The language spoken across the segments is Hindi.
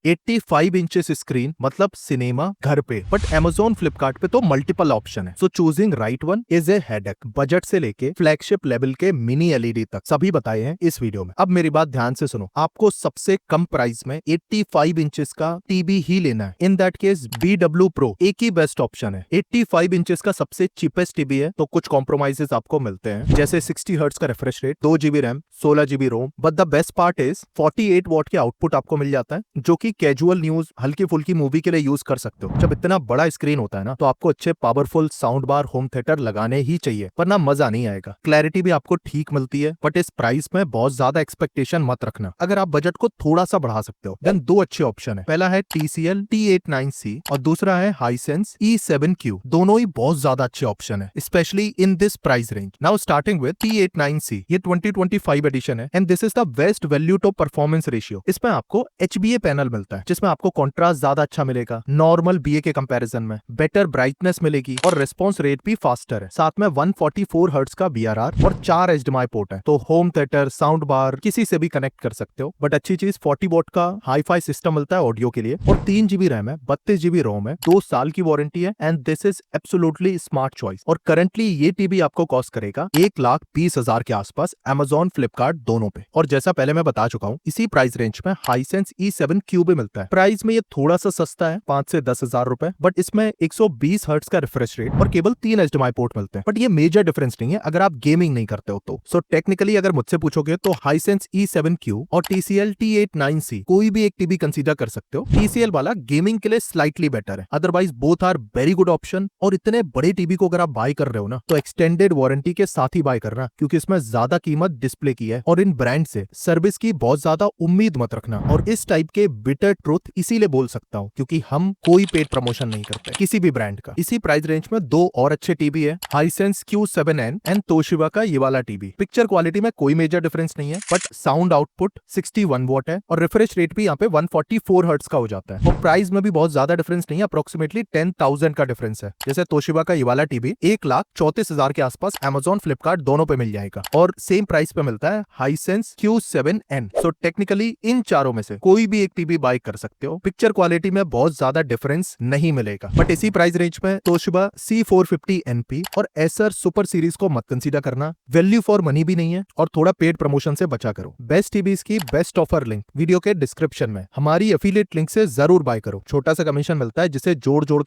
85 इंचेस स्क्रीन मतलब सिनेमा घर पे, बट Amazon फ्लिपकार्ट पे तो मल्टीपल ऑप्शन है। So choosing right one is a headache. Budget से लेके फ्लैगशिप लेवल के मिनी एलईडी तक सभी बताए हैं इस वीडियो में। अब मेरी बात ध्यान से सुनो, आपको सबसे कम प्राइस में 85 इंचेस का टीवी ही लेना है। In that case BW Pro एक ही बेस्ट ऑप्शन है। 85 इंचेस का सबसे चीपेस्ट टीवी है, तो कुछ कॉम्प्रोमाइजेस आपको मिलते हैं, जैसे 60 हर्ट्ज का refresh rate, 2 GB RAM, 16 GB ROM. But the best part is 48 watt के आउटपुट आपको मिल जाता है, जो कि कैजुअल न्यूज, हल्की फुल्की मूवी के लिए यूज कर सकते हो। जब इतना बड़ा स्क्रीन होता है ना, तो आपको अच्छे powerful sound bar, home theatre लगाने ही चाहिए, वरना मजा नहीं आएगा। क्लैरिटी भी आपको ठीक मिलती है, बट इस प्राइस में बहुत ज्यादा एक्सपेक्टेशन मत रखना। अगर आप बजट को थोड़ा सा बढ़ा सकते हो, देन दो अच्छे ऑप्शन है। पहला है TCL T89C और दूसरा है Hisense E7Q। दोनों ही बहुत ज्यादा अच्छे ऑप्शन है, specially in this price range. Now starting with T89C, ये 2025 एडिशन है and this is the best value to performance ratio. इसमें आपको HBA पैनल मिलता है, जिसमें आपको कॉन्ट्रास्ट ज्यादा अच्छा मिलेगा नॉर्मल BA के कंपैरिजन में, बेटर ब्राइटनेस मिलेगी और रिस्पॉन्स रेट भी फास्टर है। साथ में 144 हर्ट्ज का BRR और 4 HDMI पोर्ट है, तो होम थिएटर, साउंड बार किसी से भी कनेक्ट कर सकते हो। बट अच्छी चीज 40 वॉट का हाई-फाई सिस्टम मिलता है ऑडियो के लिए, और 3 GB रैम है, 32 GB रोम है, 2 साल की वारंटी है and this is absolutely smart choice. और करंटली ये टीवी आपको कॉस्ट करेगा 1,20,000 के आसपास Amazon फ्लिपकार्ट दोनों पे। और जैसा पहले मैं बता चुका हूँ, इसी प्राइस रेंज में Hisense E7Q भी मिलता है। प्राइस में ये थोड़ा सा सस्ता है, 5 से 10,000 रुपए, बट इसमें 120 हर्ट्ज का रिफ्रेश रेट और केवल 3 HDMI पोर्ट मिलते हैं। बट ये मेजर डिफरेंस नहीं है अगर आप गेमिंग नहीं करते हो तो। सो टेक्निकली अगर मुझसे पूछोगे तो Hisense E7Q और TCL T89C कोई भी एक टीवी कंसीडर कर सकते हो। TCL वाला गेमिंग के लिए स्लाइटली बेटर है, otherwise both are very good option. और इतने बड़े टीवी को अगर आप बाय कर रहे हो ना, तो एक्सटेंडेड वारंटी के साथ ही बाय करना, क्योंकि इसमें ज्यादा कीमत डिस्प्ले की है और इन ब्रांड से सर्विस की बहुत ज्यादा उम्मीद मत रखना। और इस टाइप के बिटर ट्रुथ इसीलिए बोल सकता हूँ, क्योंकि हम कोई पेड प्रमोशन नहीं करते किसी भी ब्रांड का। इसी प्राइस रेंज में दो और अच्छे टीवी है, Hisense Q7N एंड तोशिबा का ये वाला टीवी। पिक्चर क्वालिटी में कोई मेजर डिफरेंस नहीं है, बट साउंड आउटपुट 61 वॉट है और रिफ्रेश रेट भी यहाँ पे 144 हर्ट्ज का हो जाता है। और प्राइस में भी बहुत ज्यादा डिफरेंस नहीं है, अप्रोक्सीमेटली 10,000 का डिफरेंस है। जैसे तोशिबा का ये वाला टीवी 1,34,000 के आसपास Amazon फ्लिपकार्ट दोनों पे मिल जाएगा, और सेम प्राइस पे मिलता है Hisense Q7N। सो टेक्निकली इन चारों में से कोई भी एक टीवी बाय कर सकते हो। पिक्चर क्वालिटी में बहुत ज्यादा डिफरेंस नहीं मिलेगा, बट इसी प्राइस रेंज में तोशिबा C450NP और Acer सुपर सीरीज को मत कंसीडर करना, वैल्यू फॉर मनी भी नहीं है और थोड़ा पेड प्रमोशन से बचा करो। बेस्ट टीवीज की बेस्ट ऑफर लिंक वीडियो के डिस्क्रिप्शन में, हमारी एफिलिएट लिंक से जरूर बाय करो। छोटा सा कमीशन मिलता है, जिसे जोड़ जोड़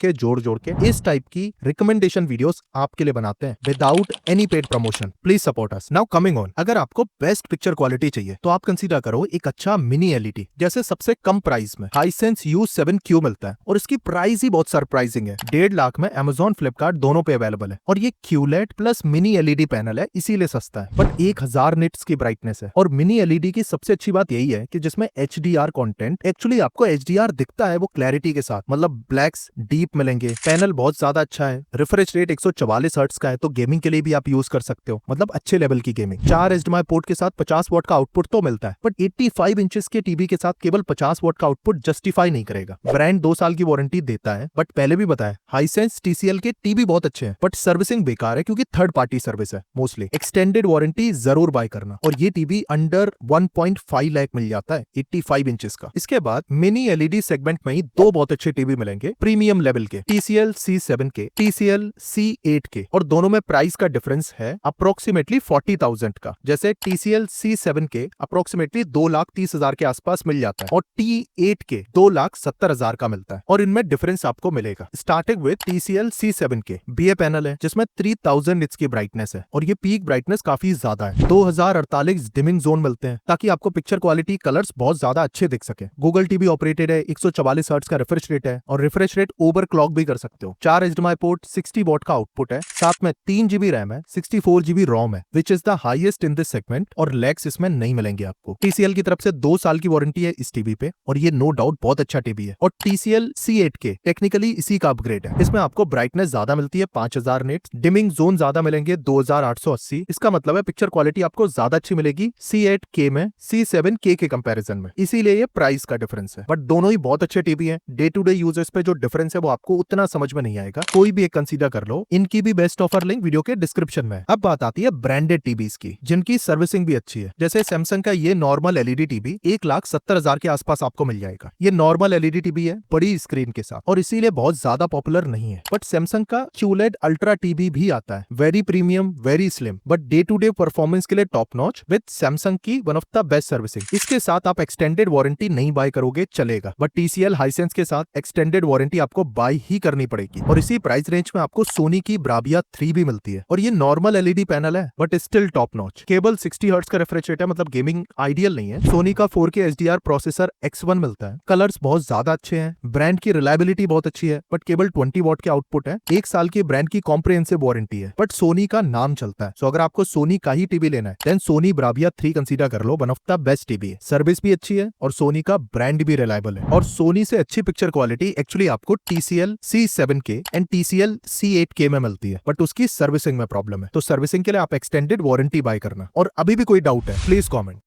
के इस टाइप की रिकमेंडेशन वीडियोस आपके लिए बनाते हैं without any paid promotion. Please support us. Now coming on, अगर आपको बेस्ट पिक्चर क्वालिटी चाहिए तो आप कंसीडर करो एक अच्छा मिनी एलईडी। जैसे सबसे कम प्राइस में Hisense U7Q मिलता है और इसकी प्राइस ही बहुत सरप्राइजिंग है, 1.5 लाख में Amazon फ्लिपकार्ट दोनों पे अवेलेबल है। और ये QLED plus mini LED panel है, इसीलिए सस्ता है, बट 1000 निट्स की ब्राइटनेस है। और मिनी एलईडी की सबसे अच्छी बात यही है कि जिसमें HDR कंटेंट, एक्चुअली आपको HDR दिखता है वो क्लैरिटी के साथ, मतलब ब्लैक्स डीप मिलेंगे। पैनल बहुत ज्यादा अच्छा है, रिफ्रेश रेट 144 हर्ट्ज का है, तो गेमिंग के लिए भी आप यूज कर सकते हो, मतलब अच्छे लेवल की गेमिंग। 4 HDMI पोर्ट के साथ 50 वॉट का आउटपुट तो मिलता है, बट 85 इंचेस के टीवी के साथ केवल 50 वॉट का आउटपुट जस्टिफाई नहीं करेगा। ब्रांड 2 साल की वारंटी देता है, बट पहले भी बताया Hisense TCL के टीवी बहुत अच्छे हैं, बट सर्विसिंग बेकार है क्योंकि थर्ड पार्टी सर्विस है मोस्टली। एक्सटेंडेड वारंटी जरूर बाय करना, और ये टीवी अंडर 1.5 लाख मिल जाता है 85 इंचेस का। इसके बाद मिनी एलईडी सेगमेंट में ही दो बहुत अच्छे टीवी मिलेंगे प्रीमियम लेवल के, TCL C7K, TCL C8K, और दोनों में प्राइस का डिफरेंस है अप्रोक्सीमेटली 40,000 का। जैसे TCL C7K अप्रोक्सीमेटली 2,30,000 के आसपास मिल जाता है और T8K 2,70,000 का मिलता है, और इनमें डिफरेंस आपको मिलेगा। Starting with TCL C7K, BA panel है जिसमें 3000 निट्स की ब्राइटनेस है और ये पीक ब्राइटनेस काफी ज्यादा है। 2048 डिमिंग जोन मिलते हैं ताकि आपको पिक्चर क्वालिटी, कलर्स बहुत ज्यादा अच्छे दिख सके। गूगल टीवी ऑपरेटेड है, 144 हर्ट्ज का रिफ्रेश रेट है और रिफ्रेश रेट ओवर क्लॉक भी कर सकते हो। 4 HDMI पोर्ट, 60 वॉट का आउटपुट है, साथ में 3 GB रैम है, 64 GB रोम है, which is the highest in this segment, और लैग्स इसमें नहीं मिलेंगे आपको। TCL की तरफ से 2 साल की वारंटी है इस टीवी पे, और ये नो डाउट बहुत अच्छा टीवी है। और TCL C8K टेक्निकली इसी का अपग्रेड है, इसमें आपको ब्राइटनेस ज्यादा मिलती है 5000 निट्स, डिमिंग जोन ज्यादा मिलेंगे 2880। इसका मतलब है पिक्चर क्वालिटी आपको ज्यादा अच्छी मिलेगी C8K में C7K के कंपैरिजन में, इसीलिए ये प्राइस का डिफरेंस है। बट दोनों ही बहुत अच्छे टीवी हैं, डे टू डे यूजर्स पे जो डिफरेंस है वो आपको उतना समझ में नहीं आएगा, कोई भी एक कंसीडर कर लो। इनकी भी बेस्ट ऑफर लिंक वीडियो के डिस्क्रिप्शन में। अब बात आती है ब्रांडेड टीवीज की, जिनकी सर्विसिंग भी अच्छी है। जैसे सैमसंग का ये नॉर्मल एलईडी टीवी 1,70,000 के आसपास आपको मिल जाएगा। ये नॉर्मल एलईडी टीवी है बड़ी स्क्रीन के साथ और इसीलिए बहुत ज्यादा पॉपुलर नहीं है। बट सैमसंग का QLED अल्ट्रा टीवी भी आता है, very premium, very slim, but day to day performance के लिए टॉप नॉच विद सैमसंग की one of the best servicing. इसके साथ आप एक्सटेंडेड वारंटी नहीं बाय करोगे चलेगा, बट TCL हाइसेंस के साथ एक्सटेंडेड वारंटी आपको बाय ही करनी पड़ेगी। और इसी प्राइस रेंज में आपको सोनी की ब्राविया 3 भी मिलती है और ये नॉर्मल एलईडी पैनल है बट स्टिल टॉप नॉच। केवल 60 हर्ट्ज का रिफ्रेश रेट है, मतलब गेमिंग आइडियल नहीं है। सोनी का 4K HDR प्रोसेसर X1 मिलता है, कलर्स बहुत ज्यादा अच्छे हैं, ब्रांड की रिलायबिलिटी बहुत अच्छी है, बट केवल 20 वॉट के आउटपुट है, 1 साल की ब्रांड की कॉम्प्रिहेंसिव वारंटी है, बट सोनी का नाम चलता है। सो अगर आपको सोनी का ही टीवी लेना है देन सोनी ब्राविया 3 कंसीडर कर लो, one of the best TV है। सर्विस भी अच्छी है और सोनी का ब्रांड भी रिलायबल है। और सोनी से अच्छी पिक्चर क्वालिटी एक्चुअली आपको TCL C7K and TCL C8K में मिलती है, बट उसकी सर्विसिंग में प्रॉब्लम है। तो सर्विसिंग के लिए आप एक्सटेंडेड वारंटी बाय करना। और अभी भी कोई डाउट है प्लीज कॉमेंट।